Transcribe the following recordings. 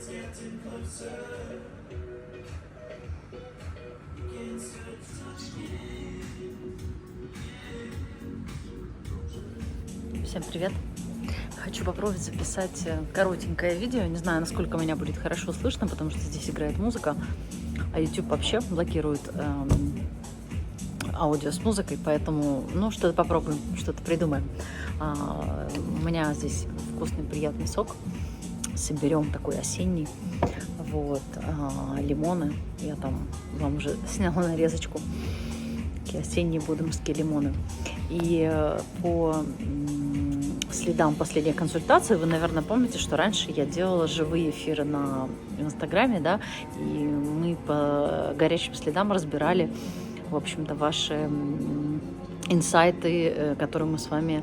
Всем привет! Хочу попробовать записать коротенькое видео. Не знаю, насколько меня будет хорошо слышно, потому что здесь играет музыка, а YouTube вообще блокирует аудио с музыкой, поэтому, ну, что-то попробуем, что-то придумаем. У меня здесь вкусный, приятный сок. Соберем такой осенний. Вот, лимоны. Я там вам уже сняла нарезочку. Такие осенние бодомские лимоны. И по следам последней консультации, вы, наверное, помните, что раньше я делала живые эфиры на Инстаграме, да, и мы по горячим следам разбирали, в общем-то, ваши инсайты, которые мы с вами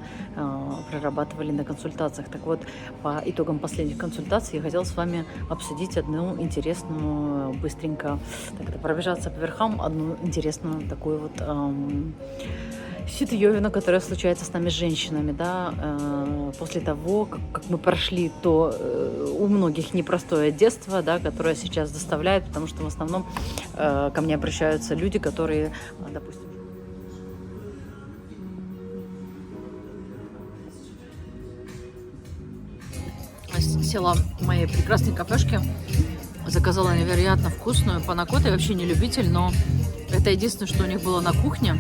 прорабатывали на консультациях. Так вот, по итогам последних консультаций я хотела с вами обсудить одну интересную, быстренько так, пробежаться по верхам, одну интересную такую вот ситуевину, которая случается с нами, женщинами, да, после того, как мы прошли то у многих непростое детство, да, которое сейчас доставляет, потому что в основном ко мне обращаются люди, которые, допустим, села в моей прекрасной кафешке, заказала невероятно вкусную панакоту. Я вообще не любитель, но это единственное, что у них было на кухне.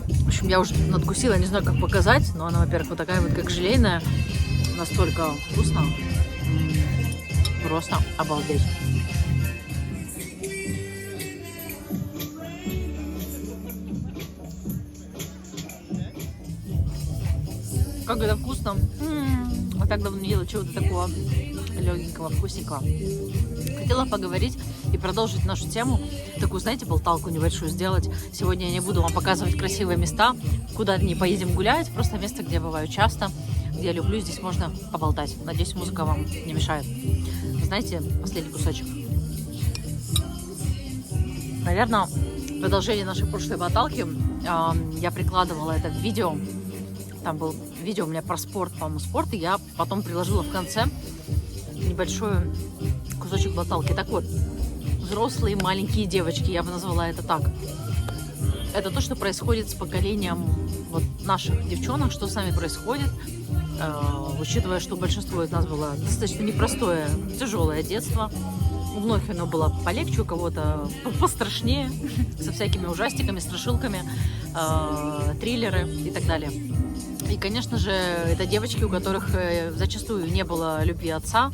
В общем, я уже надкусила, не знаю, как показать, но она, во-первых, вот такая вот, как желейная, настолько вкусно, просто обалдеть. Как это вкусно! Я так давно не ела чего-то такого легенького, вкусненького. Хотела поговорить и продолжить нашу тему, такую, знаете, болталку небольшую сделать. Сегодня я не буду вам показывать красивые места, куда не поедем гулять, просто место, где я бываю часто, где я люблю, здесь можно поболтать. Надеюсь, музыка вам не мешает. Знаете, последний кусочек. Наверное, продолжение нашей прошлой болталки. Я прикладывала это в видео. Там был видео у меня про спорт, по-моему, спорт, и я потом приложила в конце небольшой кусочек болталки. Так вот, взрослые маленькие девочки, я бы назвала это так. Это то, что происходит с поколением вот наших девчонок, что с нами происходит, учитывая, что большинство из нас было достаточно непростое, тяжелое детство. У многих оно было полегче, у кого-то пострашнее, со всякими ужастиками, страшилками, триллеры и так далее. И, конечно же, это девочки, у которых зачастую не было любви отца,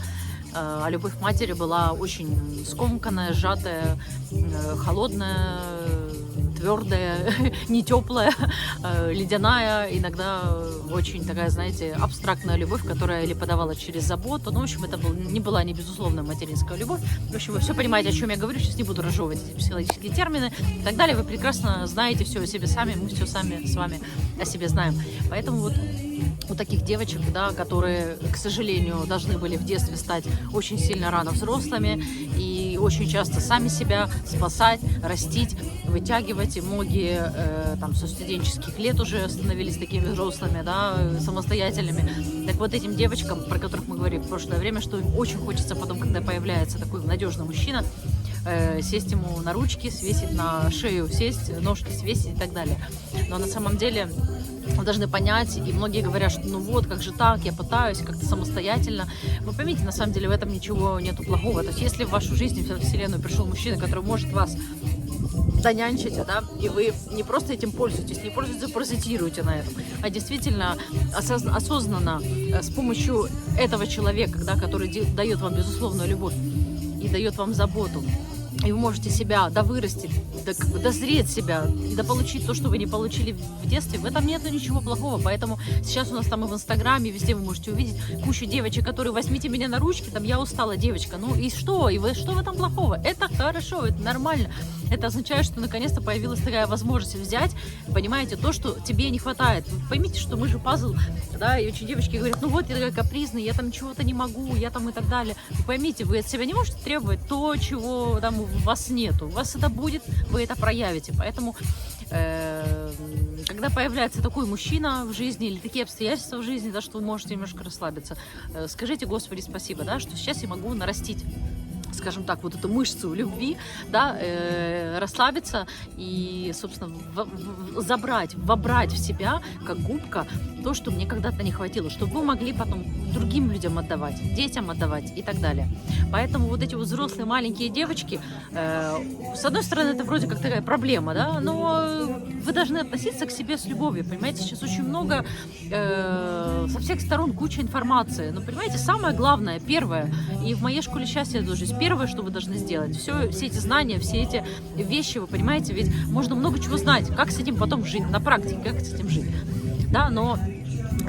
а любовь матери была очень скомканная, сжатая, холодная, твердая, не теплая, ледяная, иногда очень такая, знаете, абстрактная любовь, которая или подавала через заботу. Ну, в общем, это не была не безусловная материнская любовь. В общем, вы все понимаете, о чем я говорю. Сейчас не буду разжевывать эти психологические термины и так далее. Вы прекрасно знаете все о себе сами, мы все сами с вами о себе знаем. Поэтому вот у таких девочек, да, которые, к сожалению, должны были в детстве стать очень сильно рано взрослыми и очень часто сами себя спасать, растить, вытягивать. И многие там со студенческих лет уже становились такими взрослыми, да, самостоятельными. Так вот, этим девочкам, про которых мы говорили в прошлое время, что им очень хочется потом, когда появляется такой надежный мужчина, сесть ему на ручки, свесить на шею, сесть, ножки свесить и так далее. Но на самом деле вы должны понять, и многие говорят, что ну вот, как же так, я пытаюсь как-то самостоятельно. Вы поймите, на самом деле в этом ничего нету плохого. То есть если в вашу жизнь, в вселенную пришел мужчина, который может вас донянчить, да, и вы не просто этим пользуетесь, не пользуетесь, паразитируете на этом, а действительно осознанно с помощью этого человека, да, который дает вам безусловную любовь и дает вам заботу, и вы можете себя довырастить, дозреть себя, дополучить то, что вы не получили в детстве, в этом нет ничего плохого. Поэтому сейчас у нас там и в Инстаграме, везде вы можете увидеть кучу девочек, которые возьмите меня на ручки, там я устала, девочка. Ну и что? И вы, что в этом плохого? Это хорошо, это нормально. Это означает, что наконец-то появилась такая возможность взять, понимаете, то, что тебе не хватает. Вы поймите, что мы же пазл, да, и очень девочки говорят, ну вот я такая капризная, я там чего-то не могу, я там и так далее. Вы поймите, вы от себя не можете требовать то, чего там у вас нету. У вас это будет, вы это проявите. Поэтому, когда появляется такой мужчина в жизни или такие обстоятельства в жизни, да, что вы можете немножко расслабиться, скажите Господи спасибо, да, что сейчас я могу нарастить скажем так, вот эту мышцу любви, да, расслабиться и, собственно, вобрать в себя, как губка, то, что мне когда-то не хватило, чтобы вы могли потом другим людям отдавать, детям отдавать и так далее. Поэтому вот эти вот взрослые маленькие девочки, с одной стороны, это вроде как такая проблема, да, но вы должны относиться к себе с любовью, понимаете, сейчас очень много, со всех сторон куча информации, но, понимаете, самое главное, первое, и в моей школе счастья тоже есть первое, что вы должны сделать, все эти знания, все эти вещи, вы понимаете, ведь можно много чего знать, как с этим потом жить, на практике, как с этим жить, да, но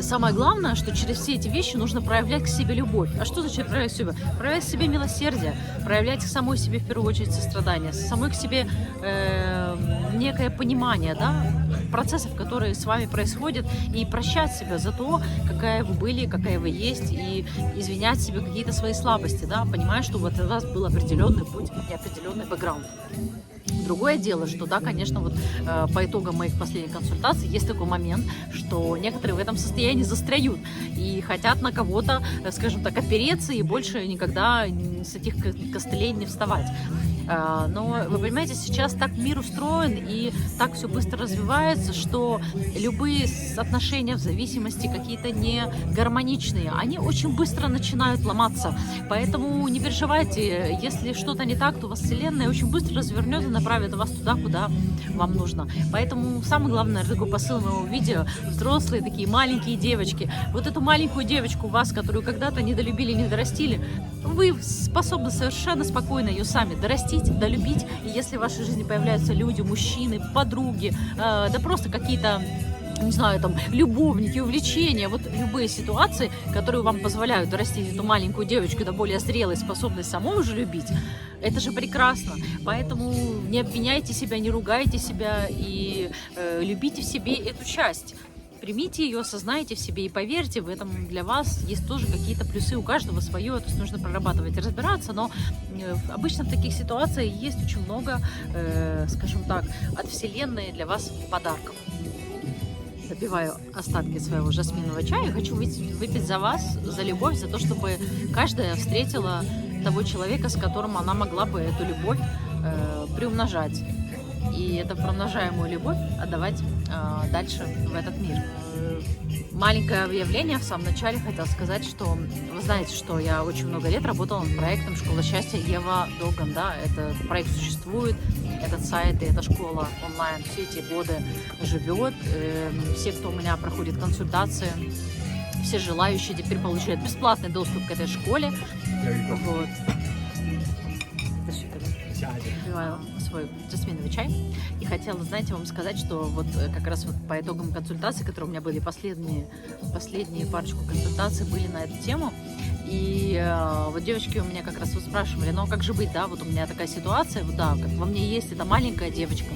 самое главное, что через все эти вещи нужно проявлять к себе любовь. А что значит проявлять к себе? Проявлять к себе милосердие, проявлять к самой себе в первую очередь сострадание, самой к себе некое понимание, да, процессов, которые с вами происходят, и прощать себя за то, какая вы были, какая вы есть, и извинять себе какие-то свои слабости, да, понимая, что вот у вас был определенный путь и определенный бэкграунд. Другое дело, что да, конечно, вот по итогам моих последних консультаций есть такой момент, что некоторые в этом состоянии застряют и хотят на кого-то, скажем так, опереться и больше никогда с этих костылей не вставать. Но вы понимаете, сейчас так мир устроен и так все быстро развивается, что любые отношения в зависимости какие-то не гармоничные, они очень быстро начинают ломаться. Поэтому не переживайте, если что-то не так, то вас Вселенная очень быстро развернет и направит вас туда, куда вам нужно. Поэтому самый главный такой посыл моего видео: взрослые такие маленькие девочки, вот эту маленькую девочку у вас, которую когда-то недолюбили, не дорастили, вы способны совершенно спокойно ее сами дорастить, долюбить. И если в вашей жизни появляются люди, мужчины, подруги, да просто какие-то, не знаю, там, любовники, увлечения, вот любые ситуации, которые вам позволяют дорастить эту маленькую девочку до более зрелой, способной самой уже любить, это же прекрасно. Поэтому не обвиняйте себя, не ругайте себя и любите в себе эту часть. Примите ее, осознайте в себе и поверьте, в этом для вас есть тоже какие-то плюсы, у каждого свое, то есть нужно прорабатывать и разбираться, но обычно в таких ситуациях есть очень много, скажем так, от Вселенной для вас подарков. Допиваю остатки своего жасминового чая и хочу выпить за вас, за любовь, за то, чтобы каждая встретила того человека, с которым она могла бы эту любовь приумножать. И эту промножаемую любовь отдавать дальше в этот мир. Маленькое объявление в самом начале. Хотела сказать, что вы знаете, что я очень много лет работала над проектом «Школа счастья» Ева Доган. Да? Этот проект существует, этот сайт и эта школа онлайн все эти годы живет. Все, кто у меня проходит консультации, все желающие теперь получают бесплатный доступ к этой школе. Вот. Попиваю свой жасминовый чай. И хотела, знаете, вам сказать, что вот как раз вот по итогам консультаций, которые у меня были, последние парочку консультаций были на эту тему. И вот девочки у меня как раз вот спрашивали, ну а как же быть, да, вот у меня такая ситуация, вот да, как во мне есть эта маленькая девочка,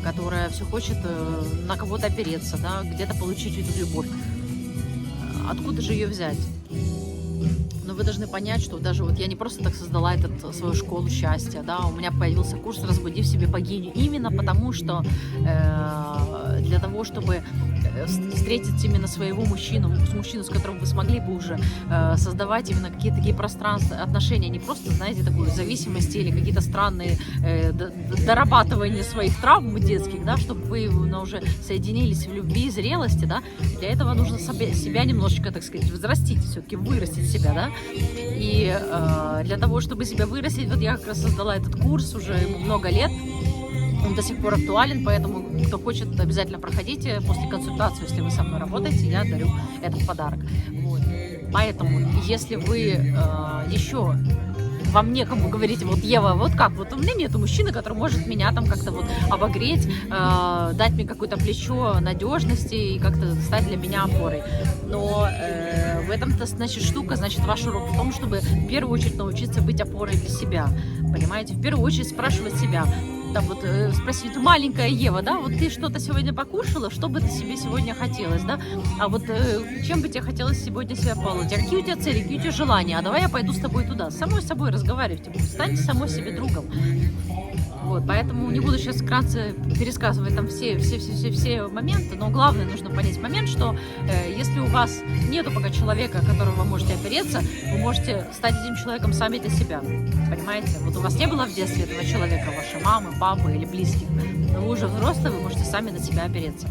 которая все хочет на кого-то опереться, да, где-то получить эту любовь. Откуда же ее взять? Но вы должны понять, что даже вот я не просто так создала свою школу счастья, да, у меня появился курс «Разбуди в себе богиню» именно потому, что для того, чтобы встретить именно своего мужчину, с которым вы смогли бы уже создавать именно какие-то такие пространства, отношения, не просто, знаете, такую зависимость или какие-то странные дорабатывания своих травм детских, да, чтобы вы уже соединились в любви и зрелости, да, для этого нужно себя немножечко, так сказать, взрастить, все-таки вырастить себя, да, и для того, чтобы себя вырастить, вот я как раз создала этот курс, уже ему много лет, он до сих пор актуален, поэтому, кто хочет, обязательно проходите после консультации, если вы со мной работаете, я дарю этот подарок. Вот. Поэтому, если вы еще вам некому говорите, вот Ева, вот как, вот у меня нету мужчины, который может меня там как-то вот обогреть, дать мне какое-то плечо надежности и как-то стать для меня опорой. Но в этом-то, значит, штука, значит, ваш урок в том, чтобы в первую очередь научиться быть опорой для себя, понимаете, в первую очередь спрашивать себя, там вот спросить, маленькая Ева, да, вот ты что-то сегодня покушала, что бы ты себе сегодня хотелось, да, а вот чем бы тебе хотелось сегодня себя баловать, а какие у тебя цели, какие у тебя желания, а давай я пойду с тобой туда, с самой собой разговаривайте, станьте самой себе другом. Вот, поэтому не буду сейчас вкратце пересказывать там все моменты, но главное нужно понять момент, что если у вас нету пока человека, о которого вы можете опереться, вы можете стать этим человеком сами для себя, понимаете? Вот у вас не было в детстве этого человека, вашей мамы, папы или близких, но вы уже взрослые, вы можете сами на себя опереться.